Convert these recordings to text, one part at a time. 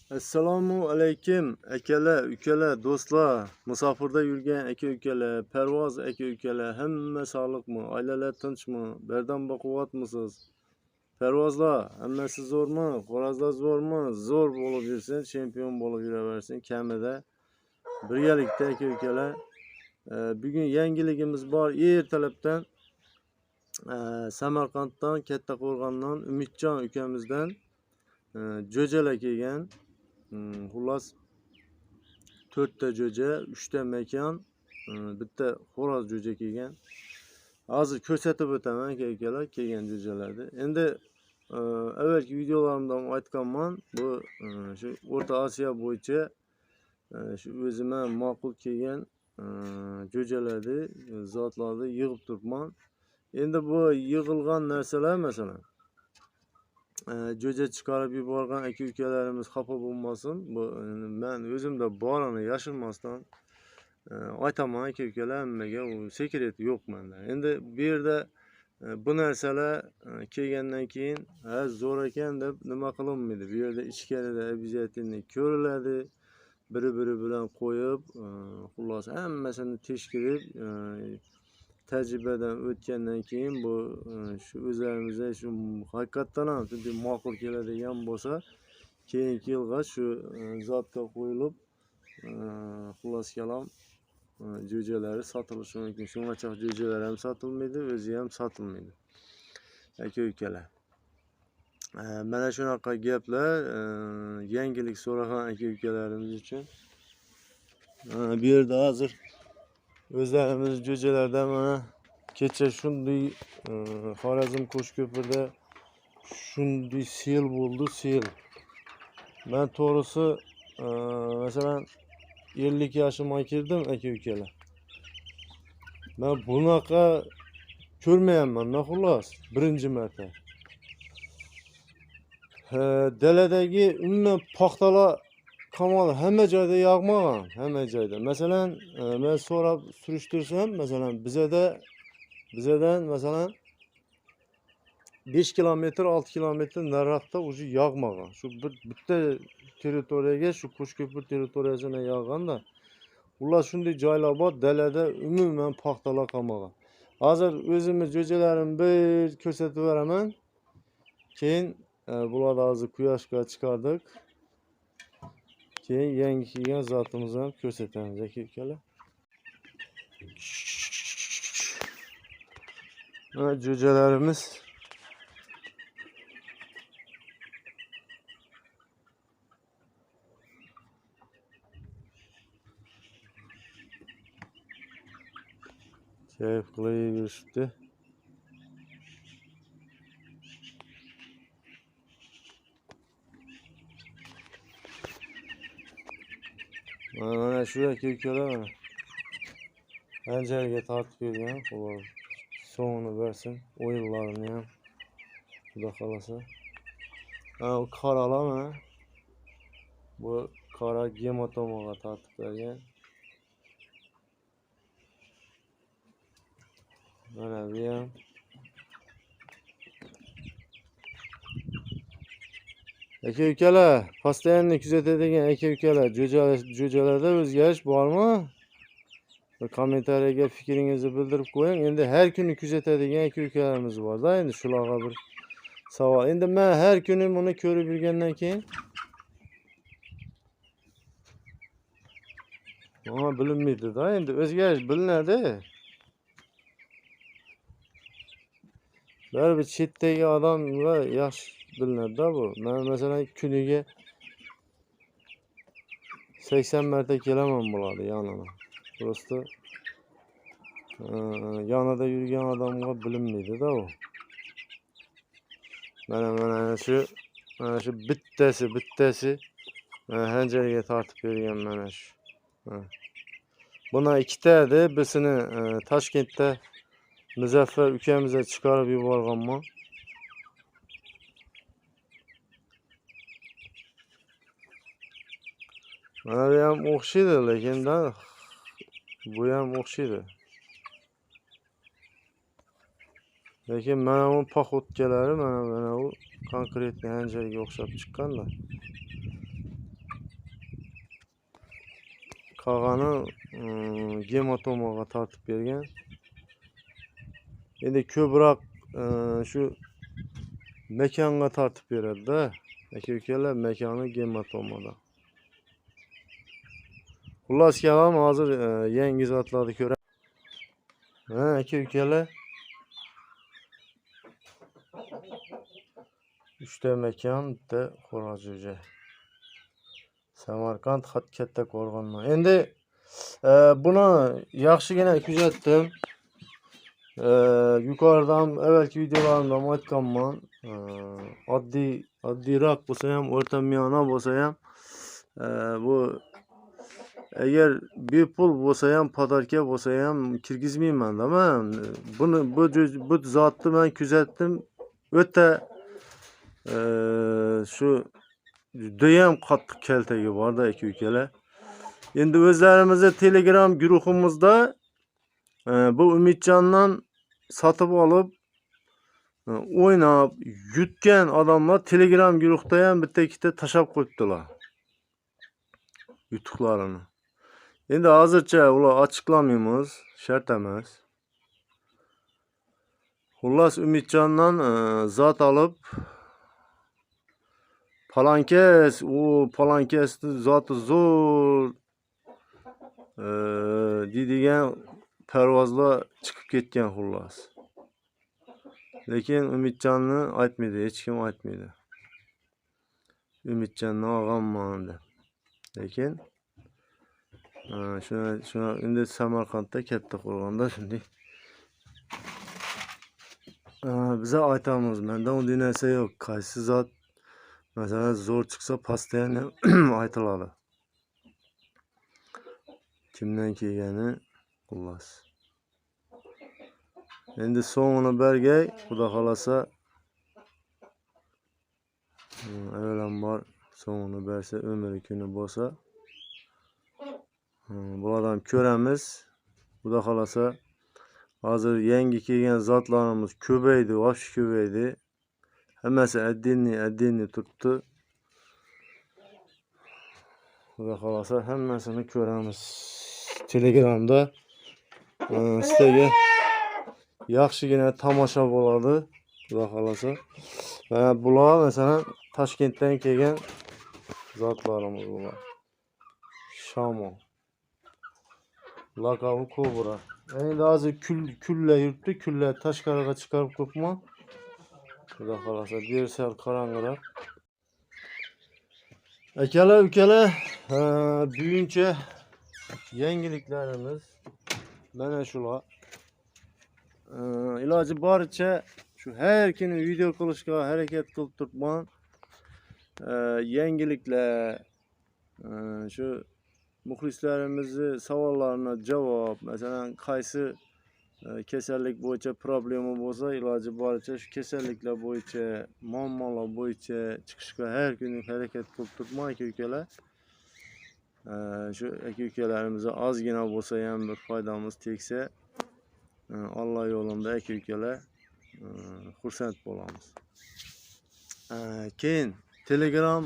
Assalomu alaykum akalar, ukalar, do'stlar, musofirda yurgan aka-ukalar, parvoz aka-ukalar, hamma sog'liqmi? Oilalar tinchmi? Bardam baquvvatmisiz? Parvozlar, hammasi zo'rmi? Xo'rozlar zo'rmi? Zo'r bo'lib yursin, chempion bo'lib yuraversin kamida. Birgalikda aka-ukalar. Bugun yangiligimiz bor. Ertalabdan Samarqanddan, Kattaqo'rg'ondan Umidjon ukamizdan jo'jalar kelgan. Xullas 4 ta jo'ja, 3 ta makon, bitta xo'roz jo'ja kelgan. Hozir ko'rsatib o'taman aka-ukalar kelgan jo'jalarni. Endi avvalgi videolarimda ham aytganman, bu shu O'rta Osiyo bo'yicha shu o'zimga ma'qul kelgan jo'jalarni, zotlarni yig'ib turibman. Endi bu yig'ilgan narsalar masalan jo'ja chiqarib yuborgan aka-ukalarimiz xafa bo'lmasin. Bu men o'zimda borini yashirmasdan aytaman aka-ukalar, hammaga u sekret yo'q menda. Endi bu yerda bu narsalar kelgandan keyin zo'r ekan deb nima qilinmaydi. Bu yerda ichkarida обязательно ko'riladi. Biri-biri bilan qo'yib, xullas hammasini tekshirib, tajribadan o'tgandan keyin bu shu o'zlarimizga shu haqiqatdan ham ma'qul keladigan bo'lsa, keyingi yilga shu zotga qo'yilib, xullas kalom jo'jalari sotilishi mumkin. Shungacha jo'jalar ham sotilmaydi, o'zi ham sotilmaydi. Aka-ukalar. Mana shunaqa gaplar yangilik so'ragan aka-ukalarimiz uchun. Bu yerda hozir o'zlarimiz jo'jalarda mana kecha shunday Xorazm Qo'shko'pirda shunday sel bo'ldi, sel. Men to'g'risi masalan 50 yoshimga kirdim aka-ukalar. Men bunaqa ko'rmayapman, xullas, birinchi marta. Daladagi umuman paxtalar kamol hamma joyda yog'magan, hamma joyda. Masalan, men so'rab surishtirsam, masalan, bizadan masalan 5 kilometr, 6 kilometr nariroqda o'zi yog'magan. Shu bitta territoriyaga, shu Qo'shko'pir territoriyasiga yog'ganda, ular shunday joylar bor, dalada umuman paxtalar qolmagan. Hozir o'zimiz jo'jalarimni bir ko'rsatib beraman. Keyin bularni hozir quyoshga chiqardik. Keyin yangi kelgan zotimizni ham ko'rsatamiz aka-ukalar. Mana jo'jalarimiz. Keyif qilaverishibdi. Mana shu aka-ukalar mana anjarga tortib bergan, xudo so'ngini bersin, o'yinlarini ham xudo xolasa. Mana bu qoralar mana. Bu qora gematomaga tortib bergan. Mana bu ham aka-ukalar, постоянно kuzatadigan aka-ukalar, jo'jalarda o'zgarish bormi? Kommentariyaga fikringizni bildirib qo'ying. Endi har kuni kuzatadigan aka-ukalarimiz bor-da, endi shularga bir savol. Endi men har kuni buni ko'rib yurgandan keyin mana bilinmaydi-da, endi o'zgarish bilinadi. Baribir chetdagi odamga yaxshi bilinadi-da bu. Men masalan kuniga 80 marta kelaman bularni yoniga. Prosta yonida yurgan odamga bilinmaydi-da u. Mana shu bittasi hanjarga tortib bergan mana shu. Buna ikkita edi, birisini Toshkentda Muzaffar ukamizga chiqarib yuborganman. Mana bu ham o'xshaydi, lekin bu ham o'xshaydi. Lekin mana bu paxotkalari mana bu konkretniy hanjarga o'xshab chiqqanda. qolgani gematomaga tortib bergan. Endi ko'proq shu mekonga tortib beradi-da. Aka-ukalar, mekoni gematomada. Xullas kalam, hozir yangi zotlarni ko'ramiz. Ha, aka-ukalar. 3 ta mekon, bitta xo'rojo'ja. Samarqand katta qo'rg'ondan. Endi buni yaxshigina kuzatdim. Yuqoridan avvalgi videolarimda aytganman. Oddiyroq bo'lsa ham, o'rtamiyona bo'lsa ham, bu agar bepul bo'lsa ham, podarka bo'lsa ham kirgizmayman-da men. Bu zotni men kuzatdim. O'ta shu judayam qattiq kaltagi bor-da aka-ukalar. Endi o'zlarimizning Telegram guruhimizda bu Umidjondan sotib olib o'ynab yutgan odamlar Telegram guruhda ham bitta ikkita tashab qo'yibdilar yutuqlarini. Endi hozircha ular ochiqlamaymiz, shart emas. Xullas Umidjondan zot olib palankasni zoti zo'r deydigan parvozlar chiqib ketgan xullas. Lekin Umidjonni aytmaydi, hech kim aytmaydi. Umidjonni olganman deb. Lekin shuna endi Samarqandda katta qo'rg'onda shunday biza aytamiz, menda unday narsa yo'q. Qaysi zot masalan zo'r chiqsa, postoyanno aytiladi. Kimdan kelgani xullas. Endi so'ngini bergay, xudo xolasa avvalambor so'ngini bersa, umri kuni bo'lsa, bulardan ko'ramiz. Xudo xolasa hozir yangi kelgan zotlarimiz ko'paydi, vobshe ko'paydi. Hammasi отдельный turibdi. Xudo xolasa hammasini ko'ramiz. Telegramda sizlarga yaxshigina tomosha bo'ladi, xudo xolasa. Bular masalan Toshkentdan kelgan zotlarimiz bular. Shamo. Laqabi Kobra. Endi hozir kullar yuribdi, kullar tashqariga chiqarib qo'yibman. Xudo xolasa bersal qorong'iroq. Akalar, ukalar, buguncha yangiliklarimiz mana shular. Iloji boricha shu har kuni video qilishga harakat qilib turibman. Yangiliklar, shu muxlislarimizni savollariga javob, masalan qaysi kasallik bo'yicha problema bo'lsa, iloji boricha shu kasalliklar bo'yicha, muammolar bo'yicha chiqishga har kuni harakat qilib turibman aka-ukalar. Shu aka-ukalarimizga ozgina bo'lsa ham bir foydamiz tegsa, Alloh yo'lida aka-ukalar xursand bo'lamiz. Keyin Telegram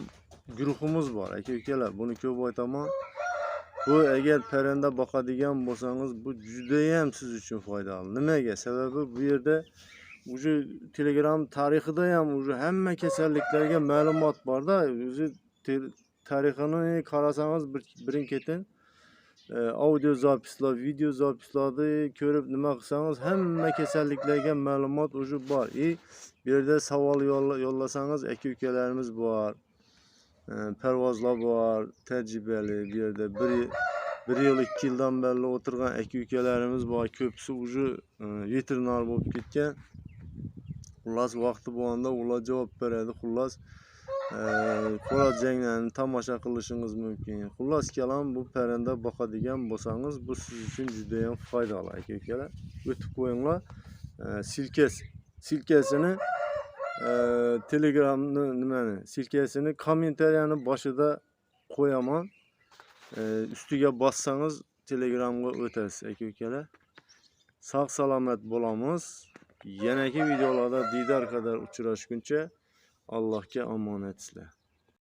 guruhimiz bor aka-ukalar. Buni ko'p aytaman. Bu agar parranda boqadigan bo'lsangiz, bu juda ham siz uchun foydali. Nimaga? Sababi bu yerda o'sha Telegram tarixida ham o'sha hamma kasalliklarga ma'lumot bor-da. O'zi tarixini qarasangiz birin-ketin audio zapislar, video zapislarni ko'rib nima qilsangiz, hamma kasalliklarga ma'lumot o'sha bor. Bu yerda savol yo'llasangiz, aka-ukalarimiz bor. Parvozlar bor, tajribali, bu yerda 1 yil 2 yildan beri o'tirgan aka-ukalarimiz bor. Ko'psi o'sha veterinar bo'lib ketgan. Xullas vaqti bo'lganda ular javob beradi. Xullas qo'rajanglarni tomosha qilishingiz mumkin. Xullas kalam, bu parranda boqadigan bo'lsangiz, bu siz uchun juda ham foydali aka-ukalar. O'tib qo'yinglar. Silkasini Telegramni silkasini kommentariyani boshida qo'yaman. Ustiga bossangiz Telegramga o'tasiz aka-ukalar. Sog' salomat bo'lamiz. Yanagi videolarda diydor qadar uchrashguncha Allohga omonat sizlar.